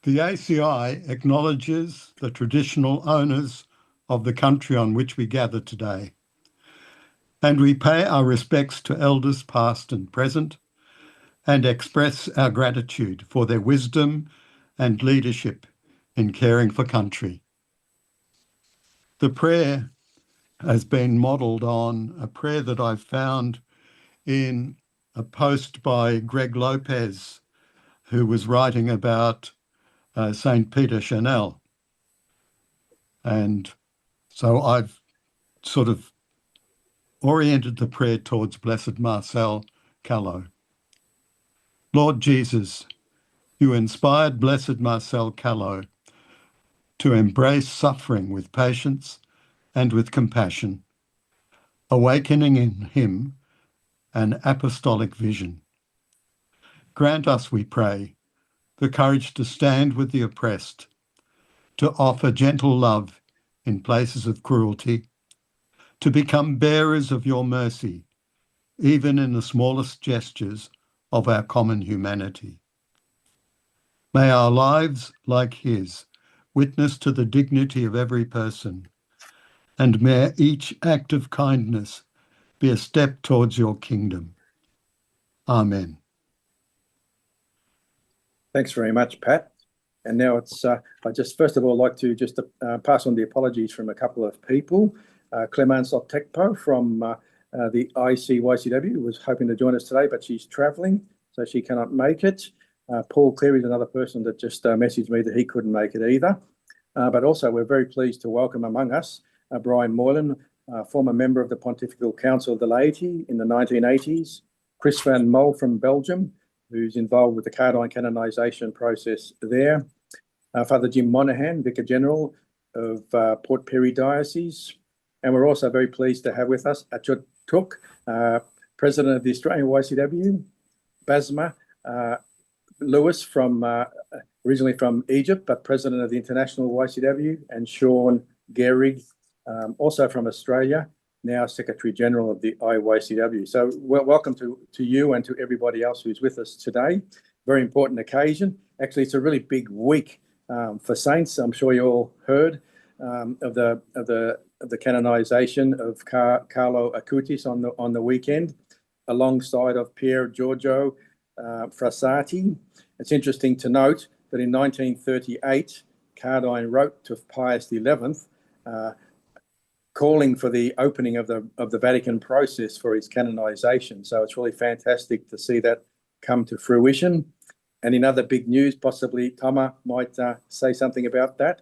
The ACI acknowledges the traditional owners of the country on which we gather today, and we pay our respects to elders past and present and express our gratitude for their wisdom and leadership in caring for country. The prayer has been modelled on a prayer that I found in a post by Greg Lopez, who was writing about St. Peter Chanel. And so I've sort of oriented the prayer towards Blessed Marcel Callo. Lord Jesus, you inspired Blessed Marcel Callo to embrace suffering with patience and with compassion, awakening in him an apostolic vision. Grant us, we pray, the courage to stand with the oppressed, to offer gentle love in places of cruelty, to become bearers of your mercy, even in the smallest gestures of our common humanity. May our lives, like his, witness to the dignity of every person, and may each act of kindness be a step towards your kingdom. Amen. Thanks very much, Pat. And now it's, I just first of all like to just pass on the apologies from a couple of people. Clemence Otekpo from the YCW was hoping to join us today, but she's travelling, so she cannot make it. Paul Cleary is another person that just messaged me that he couldn't make it either. But also we're very pleased to welcome among us Brian Moylan, former member of the Pontifical Council of the Laity in the 1980s, Chris Van Mol from Belgium, who's involved with the Kardijn canonisation process there, Father Jim Monaghan, Vicar General of Port Perry Diocese, and we're also very pleased to have with us Achut Thuc, President of the Australian YCW, Basma Lewis from originally from Egypt, but President of the International YCW, and Sean Gueydier, also from Australia, now Secretary General of the YCW. So welcome to you and to everybody else who's with us today. Very important occasion. Actually, it's a really big week for saints. I'm sure you all heard of the canonisation of Carlo Acutis on the weekend, alongside of Pier Giorgio Frassati. It's interesting to note that in 1938, Kardijn wrote to Pius XI, calling for the opening of the Vatican process for his canonisation. So it's really fantastic to see that come to fruition. And in other big news, possibly Thomas might say something about that.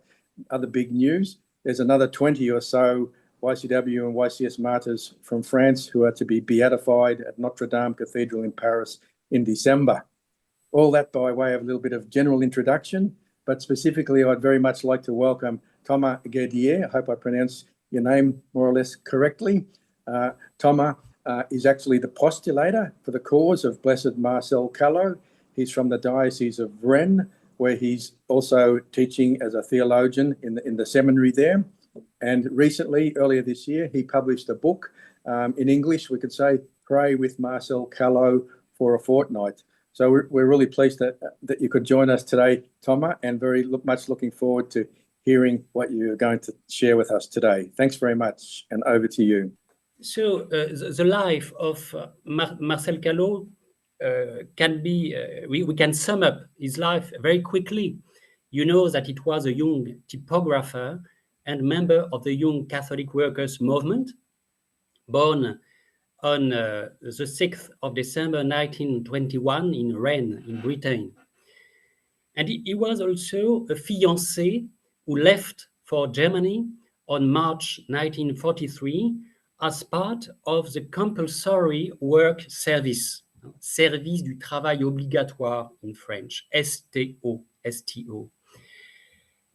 Other big news, there's another 20 or so YCW and YCS martyrs from France who are to be beatified at Notre Dame Cathedral in Paris in December. All that by way of a little bit of general introduction, but specifically I'd very much like to welcome Thomas Gueydier. I hope I pronounced your name more or less correctly. Thomas is actually the postulator for the cause of Blessed Marcel Callo. He's from the Diocese of Rennes, where he's also teaching as a theologian in the seminary there. And recently, earlier this year, he published a book in English, we could say, Pray with Marcel Callo for a Fortnight. So we're really pleased that you could join us today, Thomas, and very much looking forward to hearing what you're going to share with us today. Thanks very much, and over to you. So the life of Marcel Callo can be, we can sum up his life very quickly. You know that it was a young typographer and member of the Young Catholic Workers Movement, born on the 6th of December 1921 in Rennes, in Britain. And he was also a fiancé who left for Germany on March 1943 as part of the compulsory work service, Service du Travail Obligatoire in French, STO.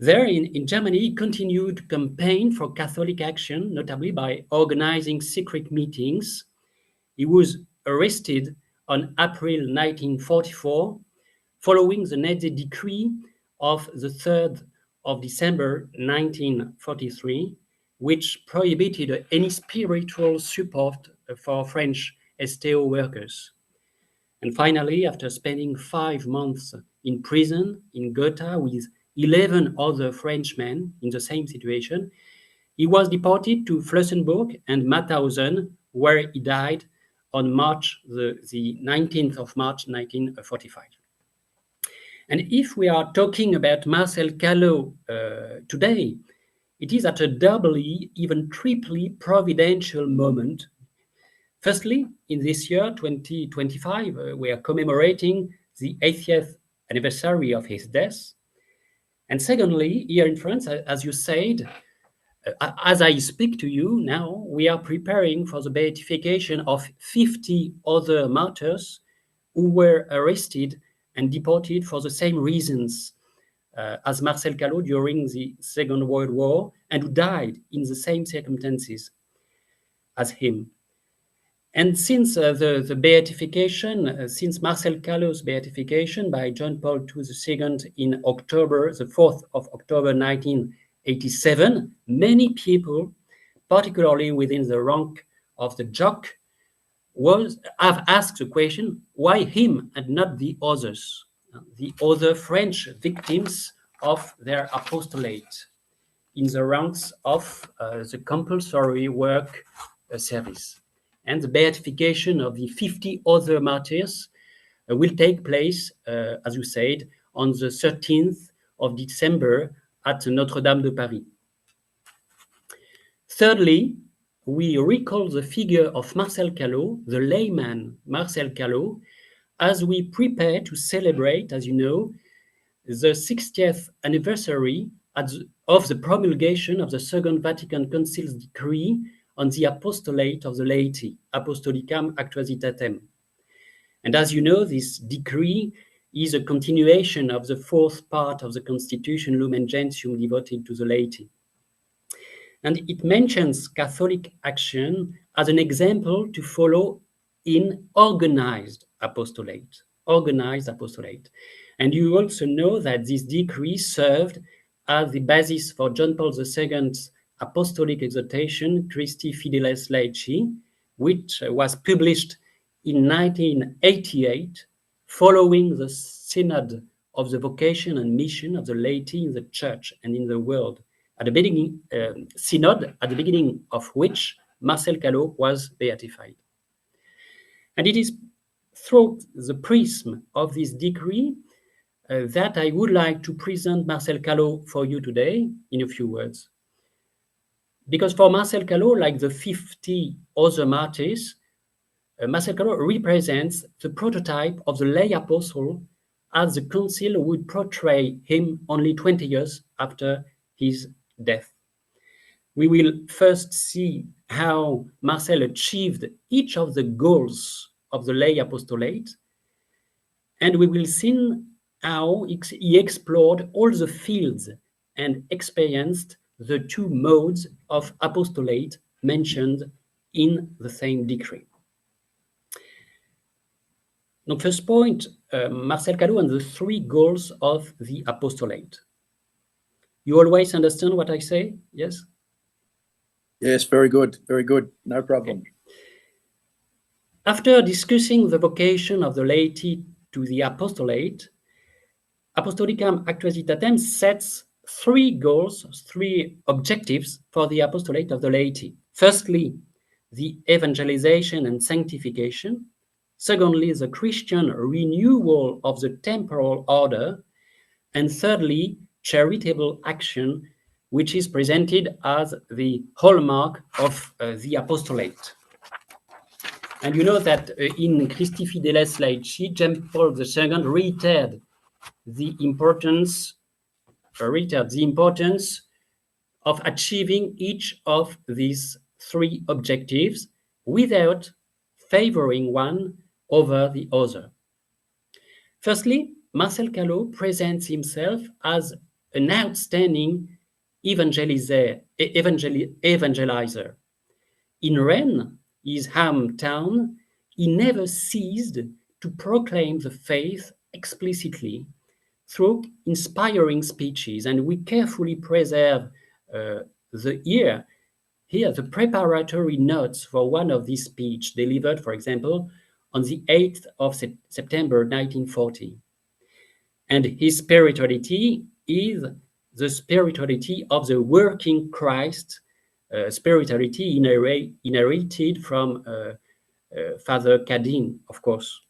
There in Germany, he continued to campaign for Catholic action, notably by organizing secret meetings. He was arrested on April 1944, following the Nazi decree of the 3rd of December 1943, which prohibited any spiritual support for French STO workers. And finally, after spending 5 months in prison in Gotha with 11 other Frenchmen in the same situation, he was deported to Flossenburg and Mauthausen, where he died on March the 19th of March 1945. And if we are talking about Marcel Callo today, it is at a doubly, even triply providential moment. Firstly, in this year, 2025, we are commemorating the 80th anniversary of his death. And secondly, here in France, as you said, as I speak to you now, we are preparing for the beatification of 50 other martyrs who were arrested and deported for the same reasons as Marcel Callo during the Second World War, and who died in the same circumstances as him. And since the beatification, since Marcel Callo's beatification by John Paul II in October, the 4th of October 1987, many people, particularly within the rank of the jock, have asked the question, why him and not the others, the other French victims of their apostolate in the ranks of the compulsory work service. And the beatification of the 50 other martyrs will take place, as you said, on the 13th of December at Notre-Dame de Paris. Thirdly, we recall the figure of Marcel Callo, the layman Marcel Callo, as we prepare to celebrate, as you know, the 60th anniversary of the promulgation of the Second Vatican Council's decree on the apostolate of the laity, Apostolicam Actuositatem. And as you know, this decree is a continuation of the fourth part of the Constitution Lumen Gentium devoted to the laity. And it mentions Catholic action as an example to follow in organized apostolate. And you also know that this decree served as the basis for John Paul II's apostolic exhortation, Christi Fideles Laici, which was published in 1988, following the Synod of the Vocation and Mission of the Laity in the Church and in the world, at the beginning, Synod, at the beginning of which Marcel Callo was beatified. And it is through the prism of this decree that I would like to present Marcel Callo for you today in a few words. Because for Marcel Callo, like the 50 other martyrs, Marcel Callo represents the prototype of the lay apostle as the council would portray him only 20 years after his death. We will first see how Marcel achieved each of the goals of the lay apostolate, and we will see how he explored all the fields and experienced the two modes of apostolate mentioned in the same decree. Now, first point, Marcel Callo and the three goals of the apostolate. You always understand what I say? Yes? Yes, very good, no problem. Okay. After discussing the vocation of the laity to the apostolate, Apostolicam Actuositatem sets three goals, three objectives for the apostolate of the laity. Firstly, the evangelization and sanctification. Secondly, the Christian renewal of the temporal order. And thirdly, charitable action, which is presented as the hallmark of the apostolate. And you know that in Christi Fideles Laici, John Paul II reiterated the importance of achieving each of these three objectives without favoring one over the other. Firstly, Marcel Callo presents himself as an outstanding evangelizer. In Rennes, his hometown, he never ceased to proclaim the faith explicitly through inspiring speeches, and we carefully preserve the preparatory notes for one of these speeches delivered, for example, on the 8th of September 1940. And his spirituality is the spirituality of the working Christ, spirituality inherited from Father Kardijn, of course.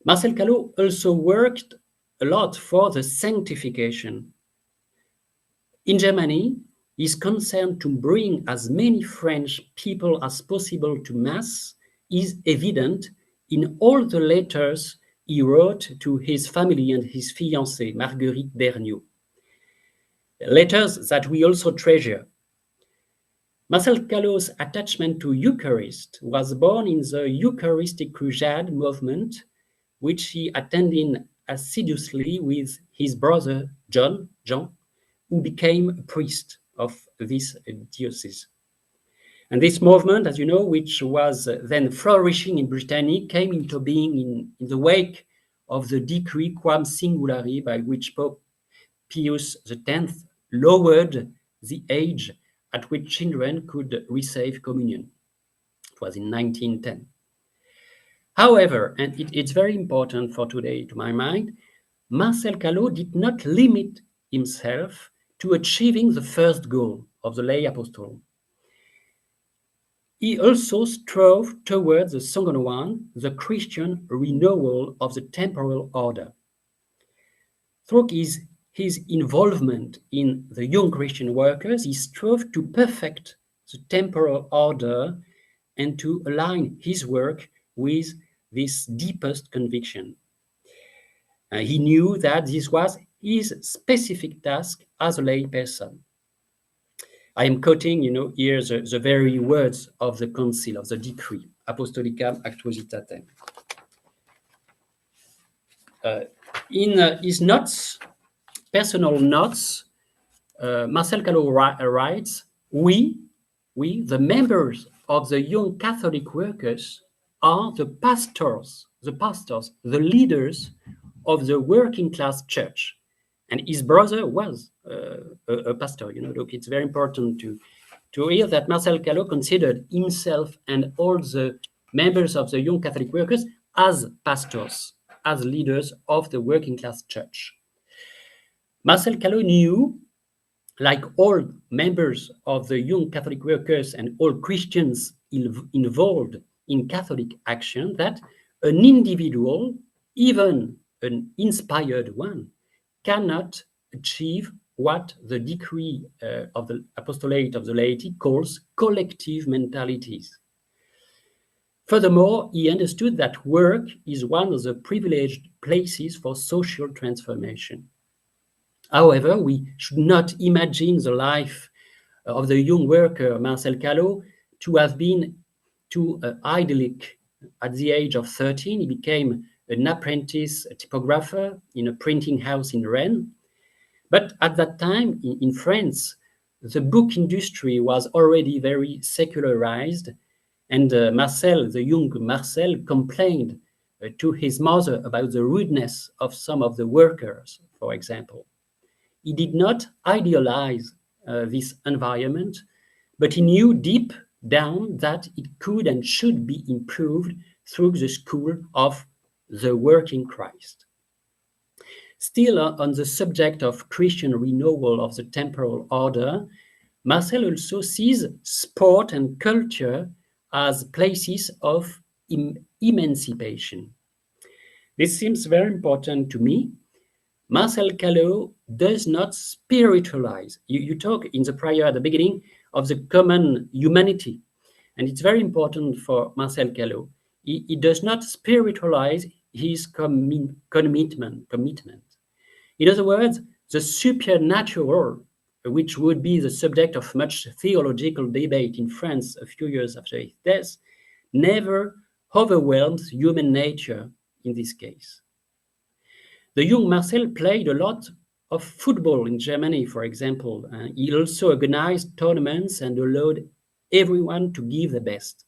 Marcel Callo also worked a lot for the sanctification. In Germany, his concern to bring as many French people as possible to Mass is evident in all the letters he wrote to his family and his fiancée, Marguerite Berniaud. Letters that we also treasure. Marcel Callo's attachment to Eucharist was born in the Eucharistic Crusade movement, which he attended assiduously with his brother Jean, who became a priest of this diocese. And this movement, as you know, which was then flourishing in Brittany, came into being in the wake of the decree Quam Singulari, by which Pope Pius X lowered the age at which children could receive communion. It was in 1910. However, and it's very important for today to my mind, Marcel Callo did not limit himself to achieving the first goal of the lay apostle. He also strove towards the second one, the Christian renewal of the temporal order. Through his involvement in the young Christian workers, he strove to perfect the temporal order and to align his work with this deepest conviction. He knew that this was his specific task as a lay person. I am quoting, here the very words of the council, of the decree, Apostolicam Actuositatem. In his notes, personal notes, Marcel Callo writes, we, the members of the young Catholic workers, are the pastors, the leaders of the working class church. And his brother was a pastor. Look, it's very important to hear that Marcel Callo considered himself and all the members of the young Catholic workers as pastors, as leaders of the working class church. Marcel Callo knew, like all members of the young Catholic workers and all Christians involved in Catholic action, that an individual, even an inspired one, cannot achieve what the decree of the Apostolate of the laity calls collective mentalities. Furthermore, he understood that work is one of the privileged places for social transformation. However, we should not imagine the life of the young worker Marcel Callo to have been too idyllic. At the age of 13, he became an apprentice typographer in a printing house in Rennes. But at that time, in France, the book industry was already very secularized, and the young Marcel, complained to his mother about the rudeness of some of the workers, for example. He did not idealize this environment, but he knew deep down that it could and should be improved through the school of the working Christ. Still on the subject of Christian renewal of the temporal order, Marcel also sees sport and culture as places of emancipation. This seems very important to me. Marcel Callo does not spiritualize. You talk in the prayer at the beginning of the common humanity, and it's very important for Marcel Callo. He does not spiritualize his commitment. In other words, the supernatural, which would be the subject of much theological debate in France a few years after his death, never overwhelms human nature in this case. The young Marcel played a lot of football in Germany, for example. He also organized tournaments and allowed everyone to give the best.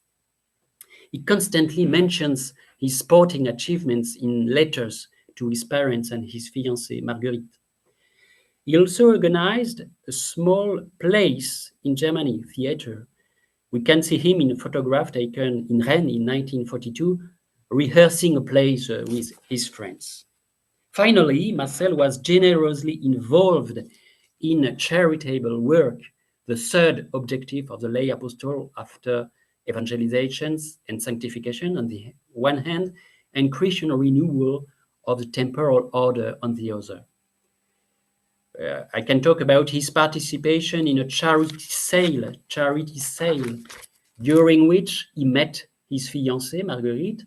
He constantly mentions his sporting achievements in letters to his parents and his fiancée, Marguerite. He also organized a small place in Germany, theater, We can see him in a photograph taken in Rennes in 1942, rehearsing a play with his friends. Finally, Marcel was generously involved in charitable work, the third objective of the lay apostle after evangelizations and sanctification on the one hand, and Christian renewal of the temporal order on the other. I can talk about his participation in a charity sale, during which he met his fiancée, Marguerite,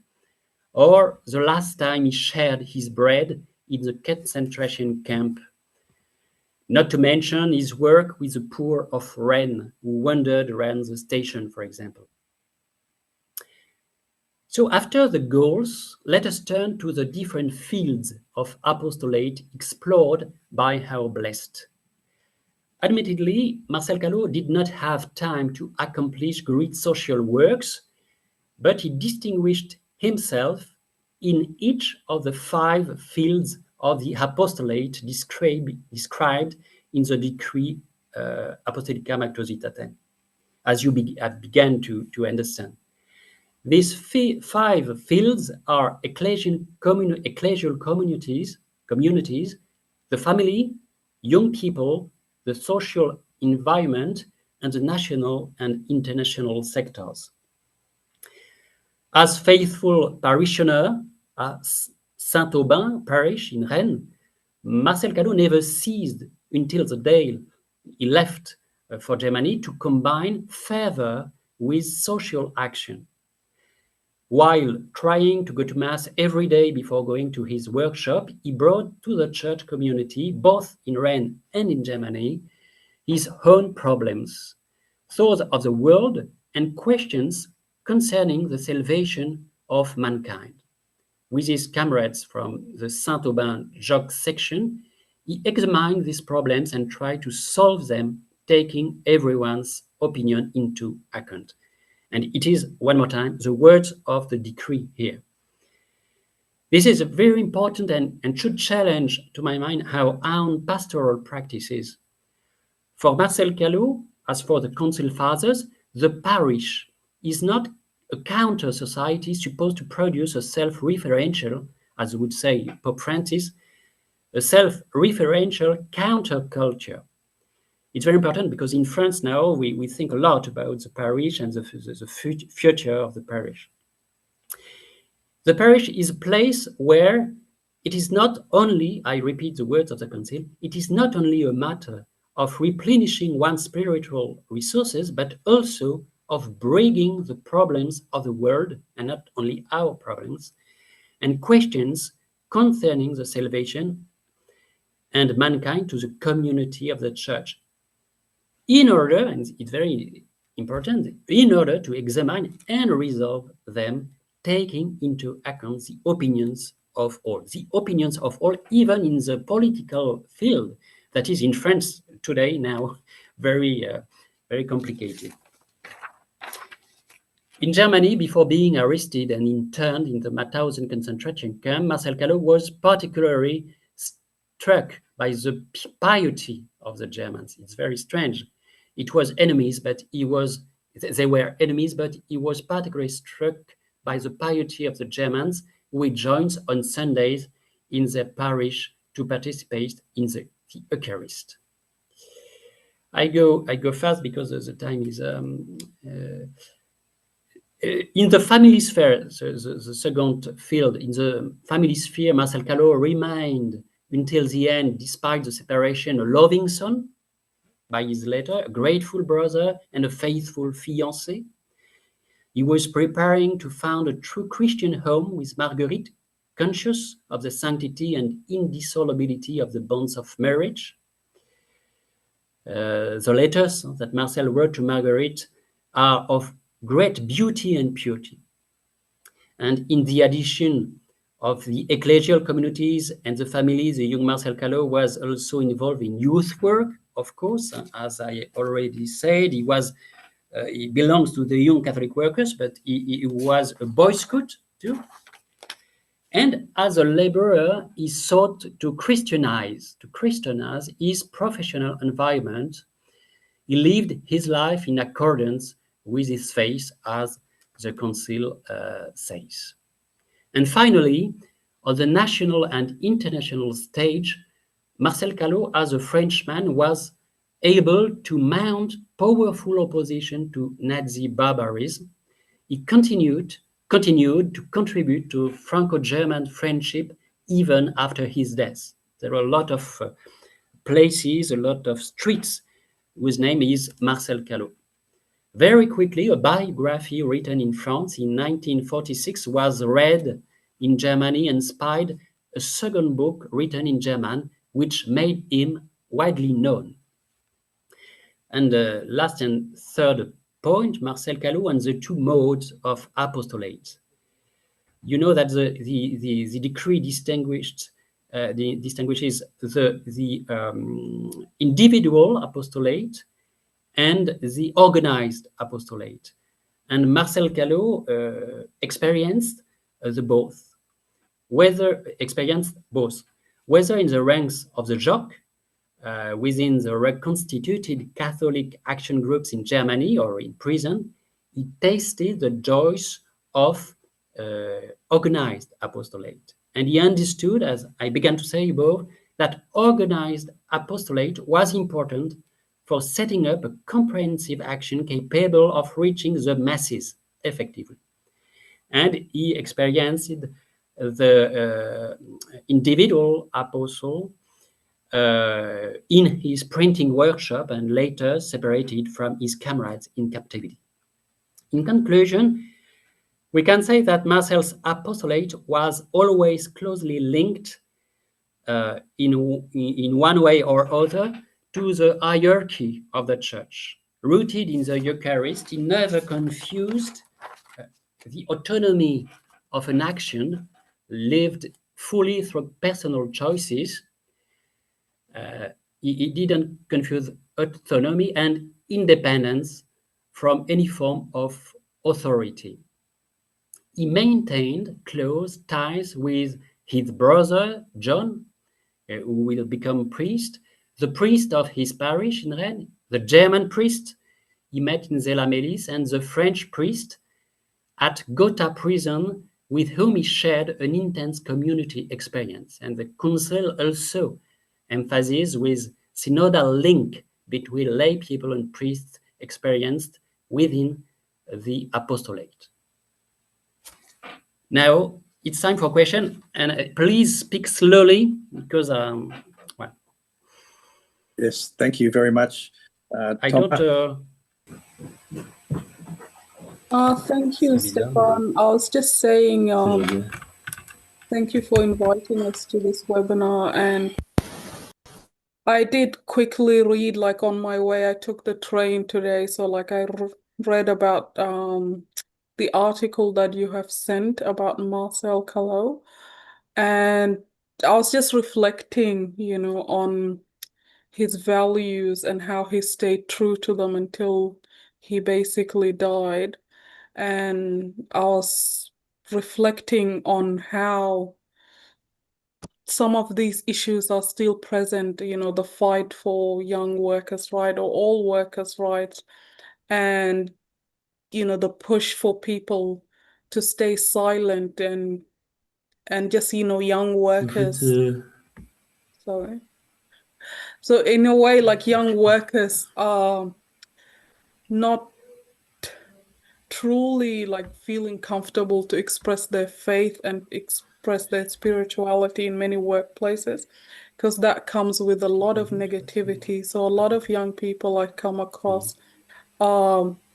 or the last time he shared his bread in the concentration camp. Not to mention his work with the poor of Rennes, who wandered around the station, for example. So after the goals, let us turn to the different fields of apostolate explored by our blessed. Admittedly, Marcel Callo did not have time to accomplish great social works, but he distinguished himself in each of the 5 fields of the apostolate described in the decree Apostolicam Actuositatem, as you began to understand. These 5 fields are ecclesial communities, the family, young people, the social environment, and the national and international sectors. As faithful parishioner at Saint-Aubin parish in Rennes, Marcel Callo never ceased until the day he left for Germany to combine fervor with social action. While trying to go to Mass every day before going to his workshop, he brought to the church community, both in Rennes and in Germany, his own problems, thoughts of the world, and questions concerning the salvation of mankind. With his comrades from the Saint-Aubin Jogues section, he examined these problems and tried to solve them, taking everyone's opinion into account. And it is, one more time, the words of the decree here. This is very important and should challenge, to my mind, our own pastoral practices. For Marcel Callo, as for the Council Fathers, the parish is not a counter society supposed to produce a self-referential, as would say Pope Francis, a self-referential counterculture. It's very important because in France now we think a lot about the parish and the future of the parish. The parish is a place where it is not only, I repeat the words of the Council, it is not only a matter of replenishing one's spiritual resources, but also of bringing the problems of the world, and not only our problems, and questions concerning the salvation and mankind to the community of the church. In order, and it's very important, in order to examine and resolve them, taking into account the opinions of all, even in the political field that is in France today now very complicated. In Germany, before being arrested and interned in the Mauthausen concentration camp, Marcel Callo was particularly struck by the piety of the Germans. It's very strange. They were enemies, but he was particularly struck by the piety of the Germans, who joins on Sundays in their parish to participate in the Eucharist. I go fast because the time is in the family sphere, the second field. In the family sphere, Marcel Callo remained until the end, despite the separation, a loving son by his letter, a grateful brother, and a faithful fiancé. He was preparing to found a true Christian home with Marguerite, conscious of the sanctity and indissolubility of the bonds of marriage. The letters that Marcel wrote to Marguerite are of great beauty and purity. And in the addition of the ecclesial communities and the families, the young Marcel Callo was also involved in youth work, of course. As I already said, he belongs to the Young Catholic Workers, but he was a Boy Scout too. And as a laborer, he sought to Christianize his professional environment. He lived his life in accordance with his faith, as the council says. And finally, on the national and international stage, Marcel Callo, as a Frenchman, was able to mount powerful opposition to Nazi barbarism. He continued to contribute to Franco-German friendship even after his death. There are a lot of places, a lot of streets whose name is Marcel Callo. Very quickly, a biography written in France in 1946 was read in Germany and inspired a second book written in German, which made him widely known. And last and third point, Marcel Callo and the two modes of apostolate. You know that the decree distinguishes the individual apostolate and the organized apostolate. And Marcel Callo experienced both, whether in the ranks of the Jock, within the reconstituted Catholic action groups in Germany or in prison, he tasted the joys of organized apostolate. And he understood, as I began to say above, that organized apostolate was important for setting up a comprehensive action capable of reaching the masses effectively. And he experienced the individual apostle in his printing workshop and later separated from his comrades in captivity. In conclusion, we can say that Marcel's apostolate was always closely linked in one way or other to the hierarchy of the church. Rooted in the Eucharist, he never confused the autonomy of an action lived fully through personal choices. He didn't confuse autonomy and independence from any form of authority. He maintained close ties with his brother, John, who will become priest, the priest of his parish in Rennes, the German priest he met in Zelamelis, and the French priest at Gotha prison, with whom he shared an intense community experience. And the council also emphasizes with synodal link between lay people and priests experienced within the apostolate. Now it's time for question, and please speak slowly because well. Yes, thank you very much. I Tom. don't. Thank you, Stefan. I was just saying, thank you for inviting us to this webinar. And I did quickly read, like on my way, I took the train today. So like I read about the article that you have sent about Marcel Callo. And I was just reflecting, you know, on his values and how he stayed true to them until he basically died. And I was reflecting on how some of these issues are still present, you know, the fight for young workers' rights or all workers' rights, and, you know, the push for people to stay silent and just, you know, young workers. Sorry. So in a way, like young workers are not truly like feeling comfortable to express their faith and express their spirituality in many workplaces, because that comes with a lot of negativity. So a lot of young people I come across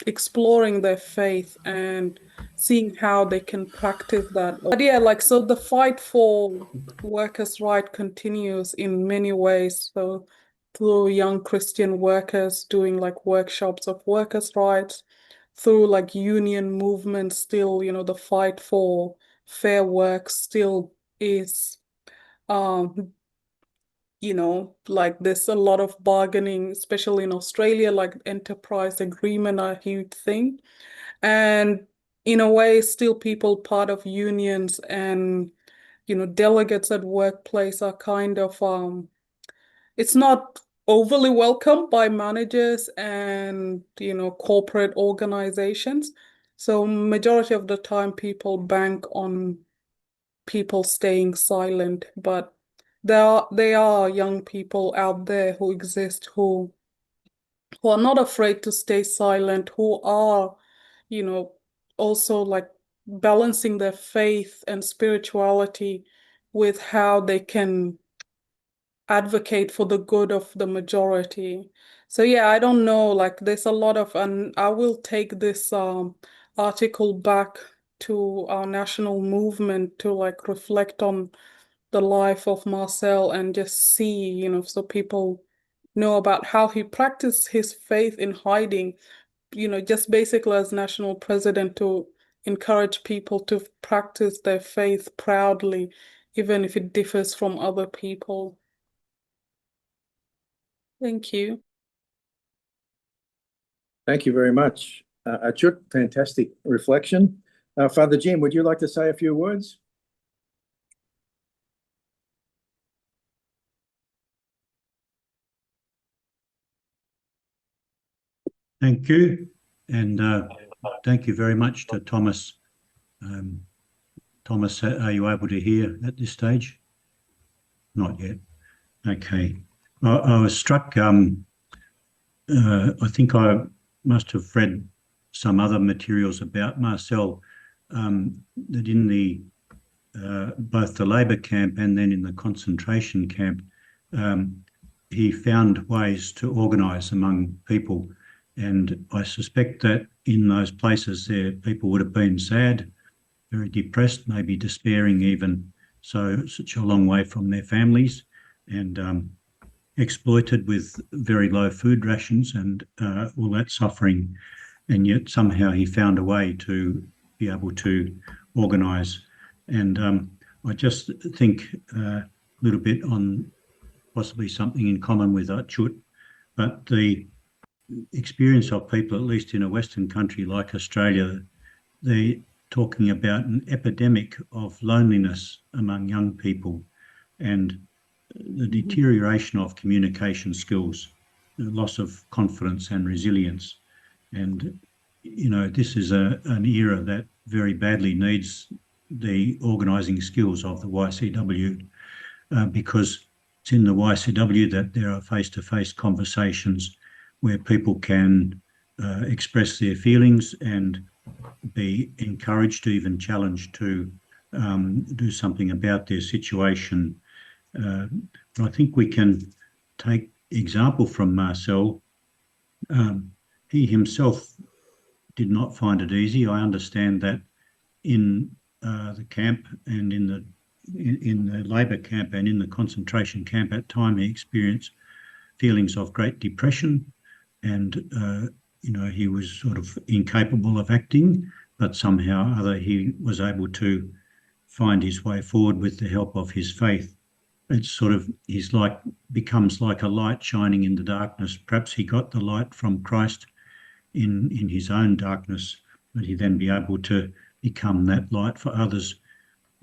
exploring their faith and seeing how they can practice that. But yeah, like, so the fight for workers' rights continues in many ways. So through young Christian workers doing like workshops of workers' rights, through like union movements, still, you know, the fight for fair work still is, you know, like there's a lot of bargaining, especially in Australia, like enterprise agreement are a huge thing. And in a way, still people part of unions and, you know, delegates at workplace are kind of, it's not overly welcomed by managers and, you know, corporate organizations. So majority of the time people bank on people staying silent, but there are young people out there who exist who are not afraid to stay silent, who are, you know, also like balancing their faith and spirituality with how they can advocate for the good of the majority. So yeah, I don't know, like there's a lot of, and I will take this article back to our national movement to like reflect on the life of Marcel and just see, you know, so people know about how he practiced his faith in hiding, you know, just basically as national president to encourage people to practice their faith proudly, even if it differs from other people. Thank you. Thank you very much. Achut, fantastic reflection. Father Jim, would you like to say a few words? Thank you, and thank you very much to Thomas. Thomas, are you able to hear at this stage? Not yet. Okay. I was struck, I think I must have read some other materials about Marcel, that in the both the labour camp and then in the concentration camp, he found ways to organise among people. And I suspect that in those places there, people would have been sad, very depressed, maybe despairing even, so such a long way from their families, and exploited with very low food rations and all that suffering. And yet somehow he found a way to be able to organise. And I just think a little bit on possibly something in common with Achut, but the experience of people, at least in a Western country like Australia, they're talking about an epidemic of loneliness among young people and the deterioration of communication skills, the loss of confidence and resilience. And, you know, this is an era that very badly needs the organising skills of the YCW, because it's in the YCW that there are face-to-face conversations where people can express their feelings and be encouraged, even challenged to do something about their situation. I think we can take example from Marcel. He himself did not find it easy. I understand that in the camp and in the labour camp and in the concentration camp at time, he experienced feelings of great depression, and you know, he was sort of incapable of acting, but somehow or other he was able to find his way forward with the help of his faith. It's sort of, he's like, becomes like a light shining in the darkness. Perhaps he got the light from Christ in his own darkness, but he then be able to become that light for others.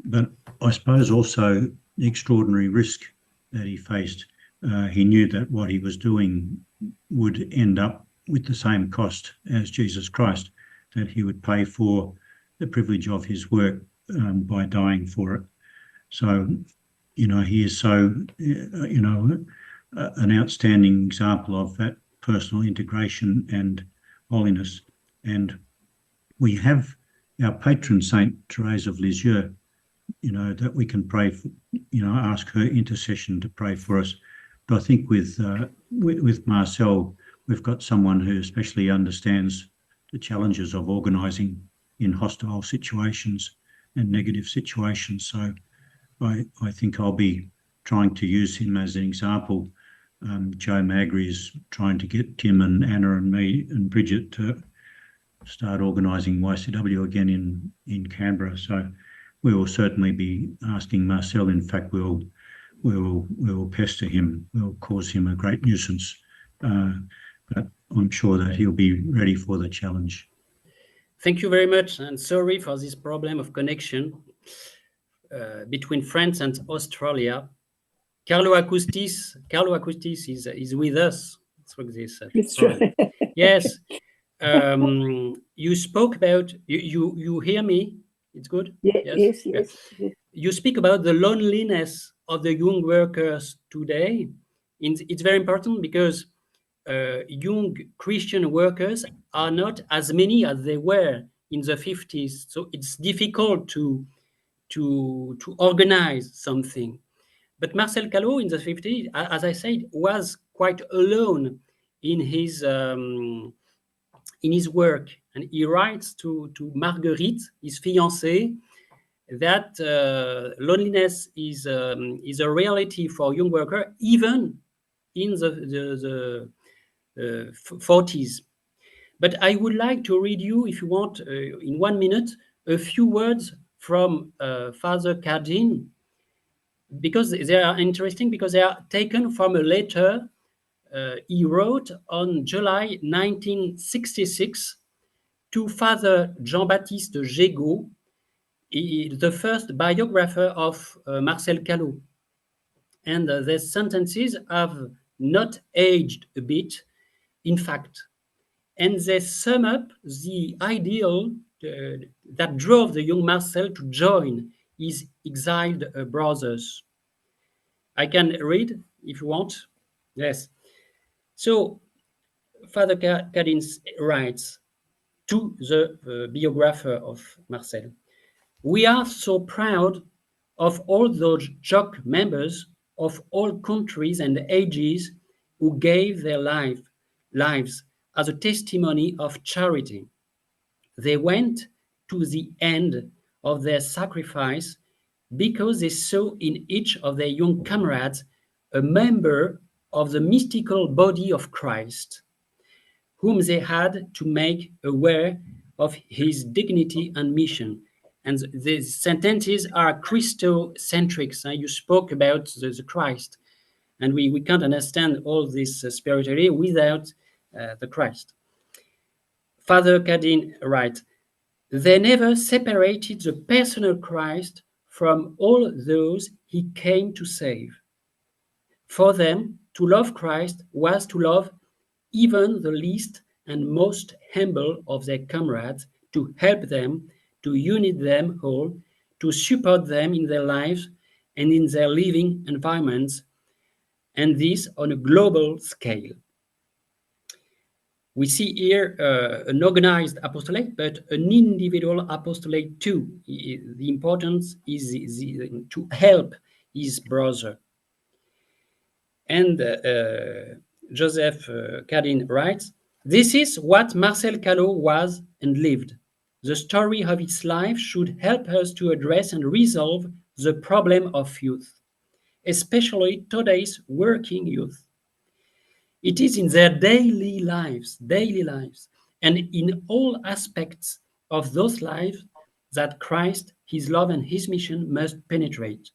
But I suppose also the extraordinary risk that he faced. He knew that what he was doing would end up with the same cost as Jesus Christ, that he would pay for the privilege of his work by dying for it. So, you know, he is so, you know, an outstanding example of that personal integration and holiness. And we have our patron saint, Therese of Lisieux, you know, that we can pray for, you know, ask her intercession to pray for us. But I think with Marcel, we've got someone who especially understands the challenges of organising in hostile situations and negative situations. So I think I'll be trying to use him as an example. Joe Magri is trying to get Tim and Anna and me and Bridget to start organising YCW again in Canberra. So we will certainly be asking Marcel. In fact, we will pester him. We'll cause him a great nuisance. But I'm sure that he'll be ready for the challenge. Thank you very much, and sorry for this problem of connection between France and Australia. Carlo Acoustis is with us through this. It's true. Yes. You spoke about, you hear me? It's good? Yes. You speak about the loneliness of the young workers today. It's very important because young Christian workers are not as many as they were in the 50s. So it's difficult to organize something. But Marcel Callo in the 50s, as I said, was quite alone in his work. And he writes to Marguerite, his fiancée, that loneliness is a reality for young workers, even in the 40s. But I would like to read you, if you want, in 1 minute, a few words from Father Kardijn, because they are interesting, because they are taken from a letter he wrote on July 1966 to Father Jean-Baptiste Gégaud, the first biographer of Marcel Callo. And the sentences have not aged a bit, in fact. And they sum up the ideal that drove the young Marcel to join his exiled brothers. I can read if you want. Yes. So Father Kardijn writes to the biographer of Marcel, "We are so proud of all those JOC members of all countries and ages who gave their lives as a testimony of charity. They went to the end of their sacrifice because they saw in each of their young comrades a member of the mystical body of Christ, whom they had to make aware of his dignity and mission." And these sentences are Christocentric. You spoke about the Christ, and we can't understand all this spirituality without the Christ. Father Kardijn writes, "They never separated the personal Christ from all those he came to save. For them, to love Christ was to love even the least and most humble of their comrades, to help them, to unite them all, to support them in their lives and in their living environments, and this on a global scale." We see here an organized apostolate, but an individual apostolate too. The importance is to help his brother. And Joseph Kardijn writes, "This is what Marcel Callo was and lived. The story of his life should help us to address and resolve the problem of youth, especially today's working youth. It is in their daily lives, and in all aspects of those lives that Christ, his love and his mission must penetrate.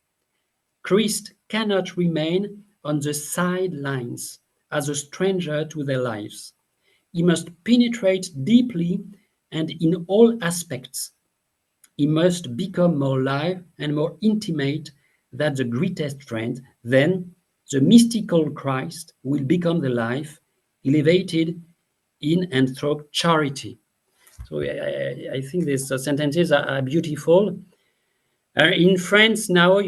Christ cannot remain on the sidelines as a stranger to their lives. He must penetrate deeply and in all aspects. He must become more live and more intimate than the greatest friend. Then the mystical Christ will become the life, elevated in and through charity." So I think these sentences are beautiful. In France now,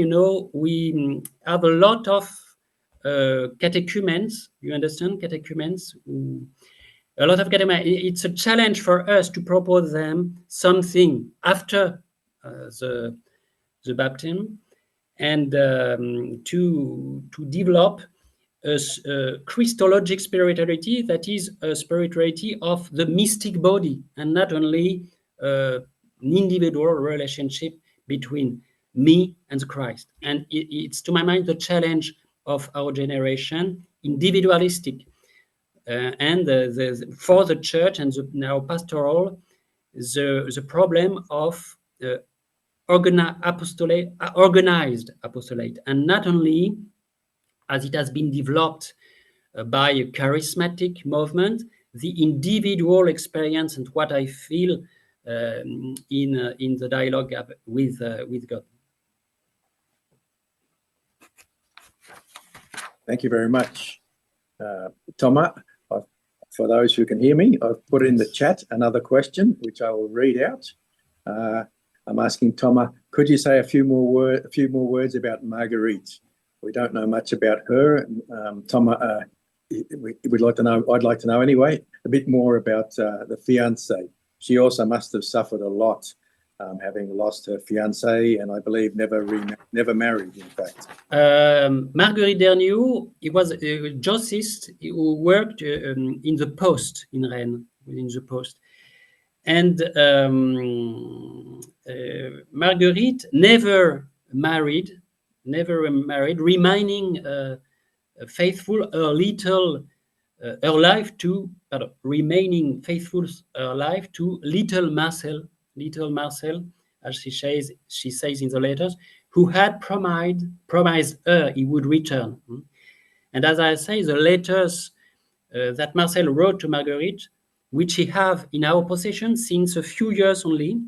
we have a lot of catechumens. You understand catechumens? A lot of catechumens. It's a challenge for us to propose them something after the baptism, and to develop a Christologic spirituality that is a spirituality of the mystic body, and not only an individual relationship between me and Christ. And it's, to my mind, the challenge of our generation, individualistic. And for the church and now pastoral, the problem of organized apostolate, and not only as it has been developed by a charismatic movement, the individual experience and what I feel in the dialogue with God. Thank you very much. Thomas, for those who can hear me, I've put in the chat another question, which I will read out. I'm asking Thomas, could you say a few more words about Marguerite? We don't know much about her. Thomas, we'd like to know, I'd like to know anyway, a bit more about the fiancé. She also must have suffered a lot, having lost her fiancé, and I believe never married, in fact. Marguerite Dernier, he was a jossist who worked in the post in Rennes, within the post. And Marguerite never married, remaining faithful remaining faithful her life to little Marcel, as she says in the letters, who had promised her he would return. And as I say, the letters that Marcel wrote to Marguerite, which we have in our possession since a few years only,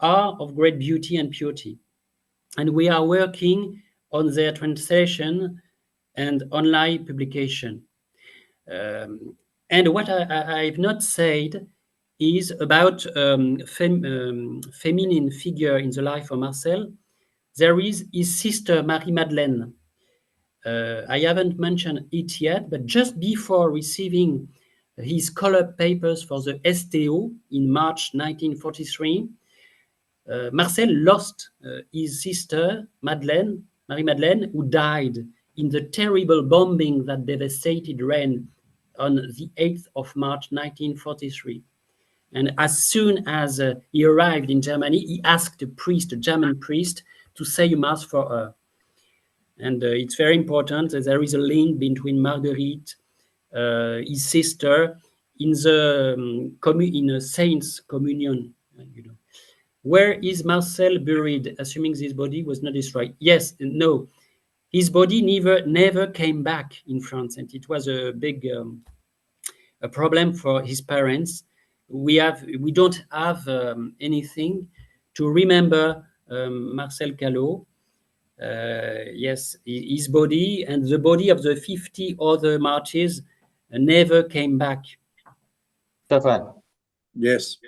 are of great beauty and purity. And we are working on their translation and online publication. And what I've not said is about feminine figure in the life of Marcel. There is his sister, Marie-Madeleine. I haven't mentioned it yet, but just before receiving his colored papers for the STO in March 1943, Marcel lost his sister, Marie-Madeleine, who died in the terrible bombing that devastated Rennes on the 8th of March 1943. And as soon as he arrived in Germany, he asked a German priest, to say Mass for her. And it's very important that there is a link between Marguerite, his sister, in a saint's communion. Where is Marcel buried, assuming this body was not destroyed? Yes, no. His body never came back in France, and it was a big a problem for his parents. We don't have anything to remember Marcel Callo. Yes, his body and the body of the 50 other martyrs never came back. Stefan. Yes.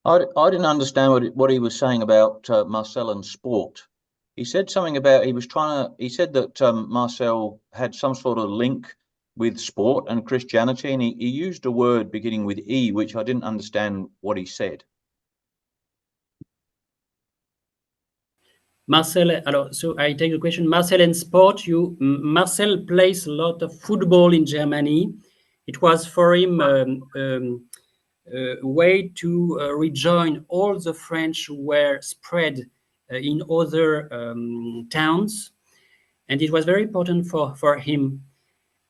I didn't understand what he was saying about Marcel and sport. He said something about he said that Marcel had some sort of link with sport and Christianity, and he used a word beginning with E, which I didn't understand what he said. Marcel, so I take the question. Marcel and sport, Marcel plays a lot of football in Germany. It was for him a way to rejoin all the French who were spread in other towns, and it was very important for him.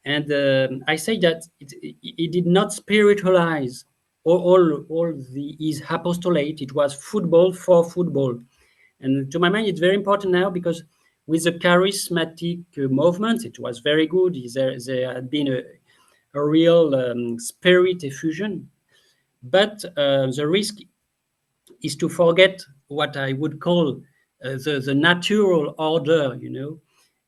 And I say that he did not spiritualize his apostolate. It was football for football. And to my mind, it's very important now because with the charismatic movement, it was very good. There had been a real spirit effusion. But the risk is to forget what I would call the natural order,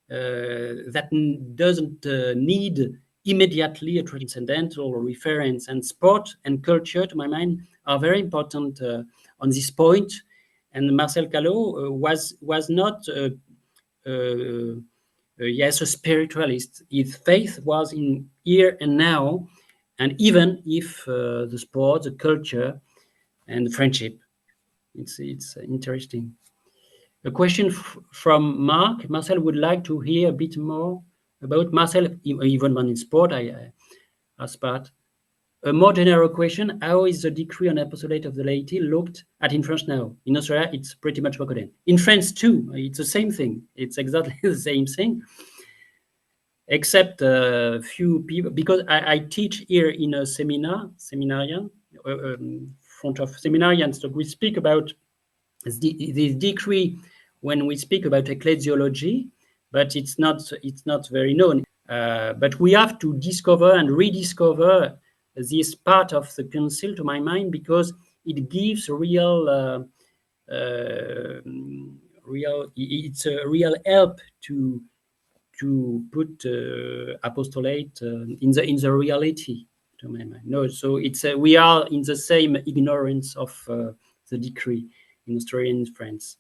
that doesn't need immediately a transcendental reference. And sport and culture, to my mind, are very important on this point. And Marcel Callo was not, yes, a spiritualist. His faith was in here and now, and even if the sport, the culture, and the friendship. It's interesting. A question from Mark. Marcel would like to hear a bit more about Marcel, even when in sport, I asked part. A more general question, how is the decree on apostolate of the laity looked at in France now? In Australia, it's pretty much forgotten. In France too, it's the same thing. It's exactly the same thing, except a few people, because I teach here in a seminarian, front of seminarians, so we speak about the decree when we speak about ecclesiology, but it's not very known. But we have to discover and rediscover this part of the council, to my mind, because it gives it's a real help to put apostolate in the reality, to my mind. No, so it's we are in the same ignorance of the decree in Australia and France.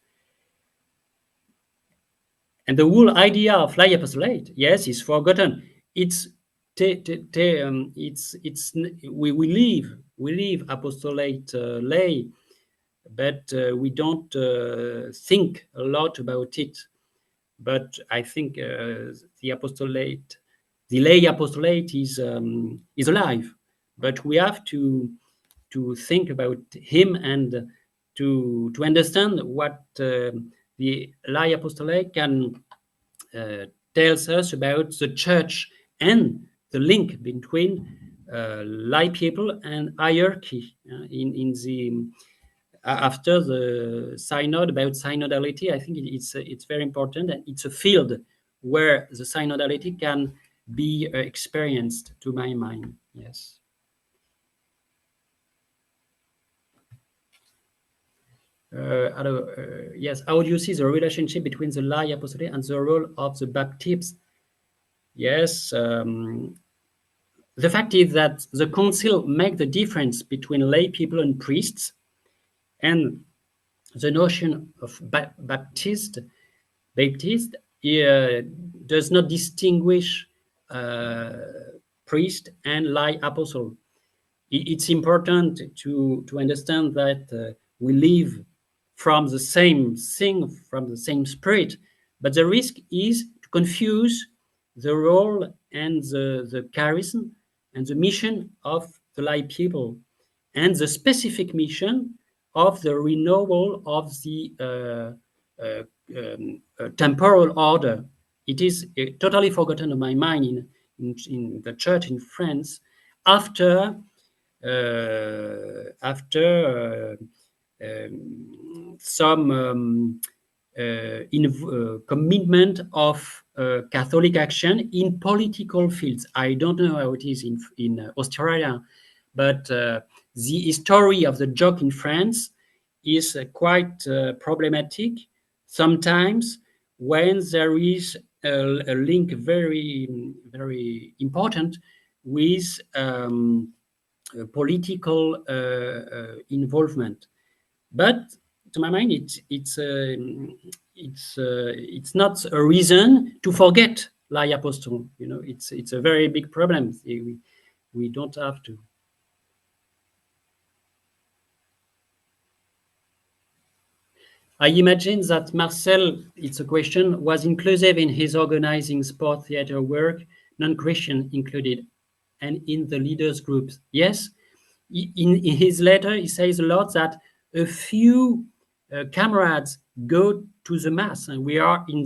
And the whole idea of lay apostolate, yes, is forgotten. It's we leave apostolate lay, but we don't think a lot about it. But I think the apostolate, the lay apostolate, is alive. But we have to think about him and to understand what the lay apostolate can tells us about the church and the link between lay people and hierarchy in the after the synod about synodality. I think it's very important, and it's a field where the synodality can be experienced, to my mind. Yes. Yes, how do you see the relationship between the lay apostolate and the role of the Baptists? Yes, the fact is that the council make the difference between lay people and priests, and the notion of Baptist does not distinguish priest and lay apostle. It's important to understand that we live from the same thing, from the same spirit, but the risk is to confuse the role and the charism and the mission of the lay people and the specific mission of the renewal of the temporal order. It is totally forgotten in my mind in the church in France after some commitment of Catholic action in political fields. I don't know how it is in Australia, but the history of the joke in France is quite problematic sometimes when there is a link very, very important with political involvement. But to my mind, it's not a reason to forget lay apostle. You know, it's a very big problem. We don't have to. I imagine that Marcel, it's a question, was inclusive in his organizing sport theater work, non-Christian included, and in the leaders groups. Yes, in his letter, he says a lot that a few comrades go to the mass, and we are in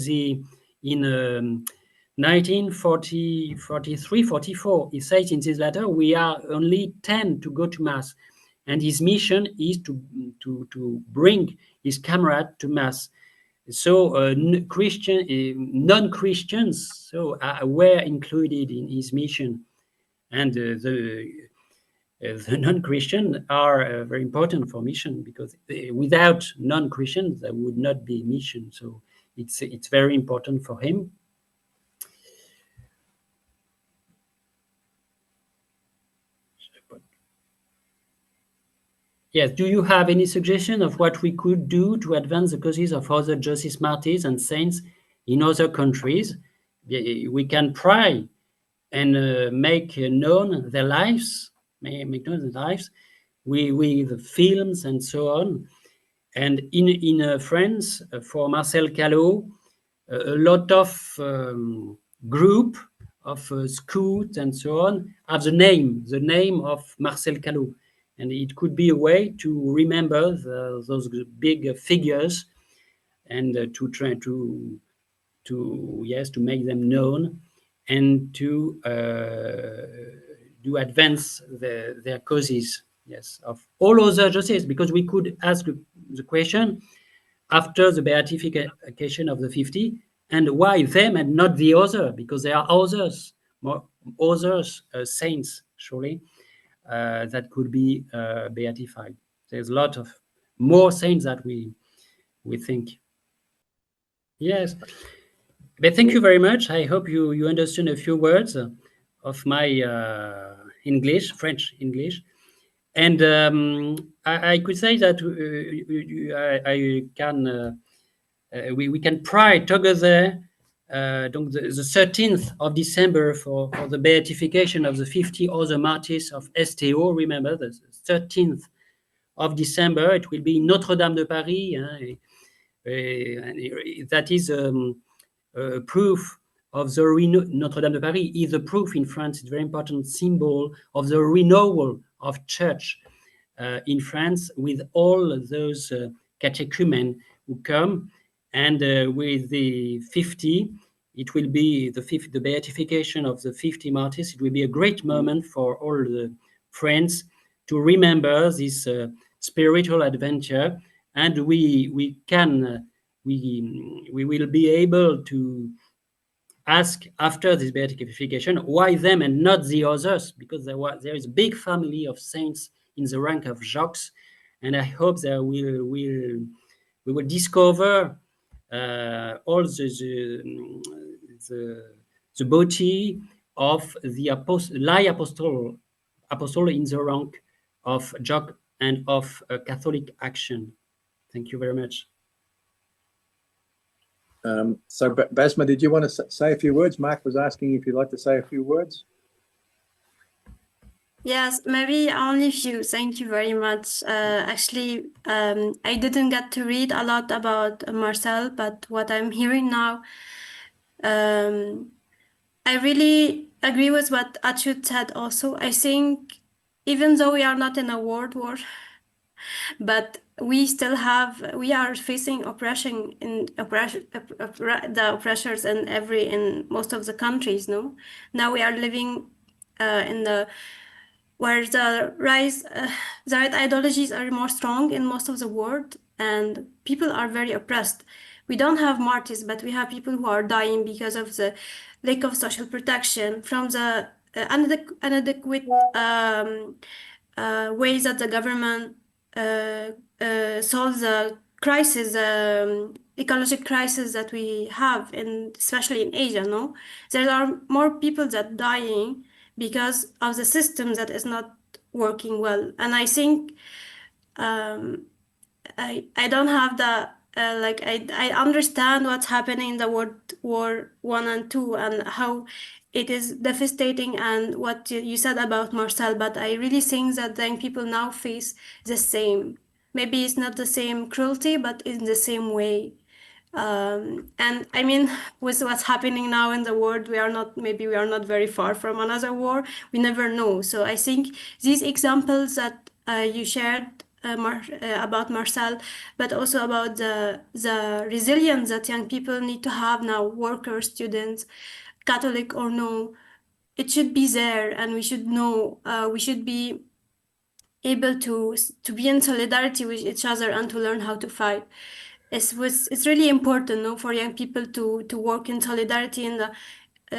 1940, 43, 44. He says in his letter, we are only 10 to go to mass. And his mission is to bring his comrade to mass. So non-Christians were included in his mission, and the non-Christian are very important for mission, because without non-Christians there would not be mission. So it's very important for him. Yes, do you have any suggestion of what we could do to advance the causes of other justice martyrs and saints in other countries? We can pray and make known their lives, with films and so on. And in France, for Marcel Callo, a lot of group of scouts and so on have the name of Marcel Callo. And it could be a way to remember those big figures and to try to make them known and to advance their causes. Yes, of all other justices, because we could ask the question after the beatification of the 50, and why them and not the other? Because there are others, saints, surely. That could be beatified. There's a lot of more saints that we think. Yes. But thank you very much. I hope you understood a few words of my French English. And I could say that we can pray together the 13th of December for the beatification of the 50 other martyrs of STO. Remember, the 13th of December, it will be in Notre-Dame de Paris. That is proof of the Notre-Dame de Paris is a proof in France. It's a very important symbol of the renewal of church in France, with all those catechumen who come. And with the 50, it will be the beatification of the 50 martyrs. It will be a great moment for all the friends to remember this spiritual adventure, and we will be able to ask after this beatification why them and not the others, because there is a big family of saints in the rank of Jacques, and I hope that we will discover all the beauty of the apostle in the rank of Jacques and of Catholic action. Thank you very much. So Basma, did you want to say a few words? Mark was asking if you'd like to say a few words. Yes, maybe only a few. Thank you very much. Actually, I didn't get to read a lot about Marcel, but what I'm hearing now, I really agree with what Achut said also. I think even though we are not in a world war, but we are facing oppression the oppressors in most of the countries. No, now we are living where the right ideologies are more strong in most of the world, and people are very oppressed. We don't have martyrs, but we have people who are dying because of the lack of social protection, from the inadequate ways that the government solves the crisis, ecological crisis that we have, especially in Asia. No, there are more people that dying because of the system that is not working well. And I think I don't have the I understand what's happening in the World War I and II and how it is devastating, and what you said about Marcel, but I really think that the young people now face the same. Maybe it's not the same cruelty, but in the same way. And I mean, with what's happening now in the world, we are not very far from another war. We never know. So I think these examples that you shared about Marcel, but also about the resilience that young people need to have now, workers, students, Catholic or no, it should be there, and we should know, we should be able to be in solidarity with each other and to learn how to fight. It's really important, no, for young people to work in solidarity in the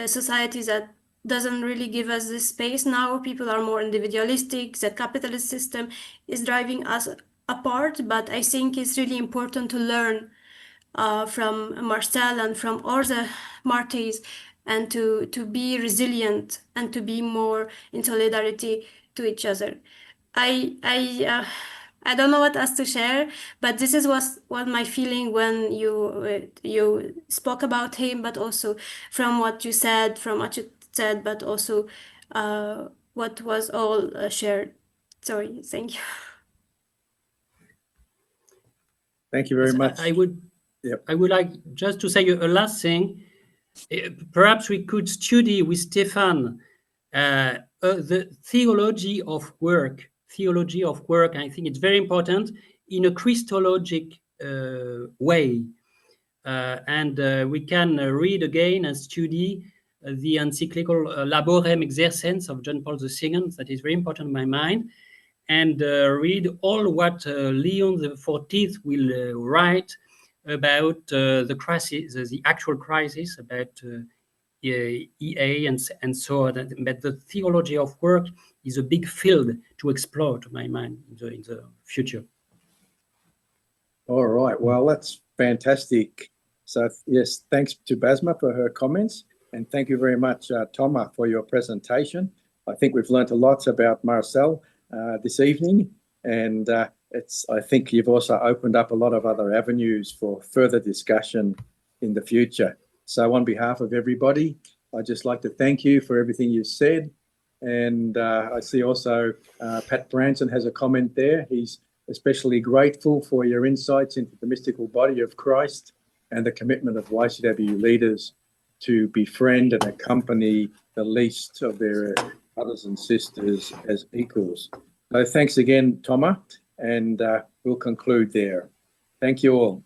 society that doesn't really give us this space. Now people are more individualistic. The capitalist system is driving us apart, but I think it's really important to learn from Marcel and from all the martyrs, and to be resilient and to be more in solidarity to each other. I don't know what else to share, but this is what my feeling when you spoke about him, but also from what you said, from what you said, but also what was all shared. Sorry, thank you. Thank you very much. I would like just to say a last thing. Perhaps we could study with Stefan the theology of work. I think it's very important in a Christologic way. And we can read again and study the encyclical Laborem Exercens of John Paul II. That is very important in my mind. And read all what Leon XIV will write about the crisis, the actual crisis, about EA and so on. But the theology of work is a big field to explore, to my mind, in the future. All right. Well, that's fantastic. So yes, thanks to Basma for her comments, and thank you very much, Thomas, for your presentation. I think we've learnt a lot about Marcel this evening, and I think you've also opened up a lot of other avenues for further discussion in the future. So on behalf of everybody, I'd just like to thank you for everything you said. And I see also Pat Branson has a comment there. He's especially grateful for your insights into the mystical body of Christ and the commitment of YCW leaders to befriend and accompany the least of their brothers and sisters as equals. So thanks again, Thomas, and we'll conclude there. Thank you all.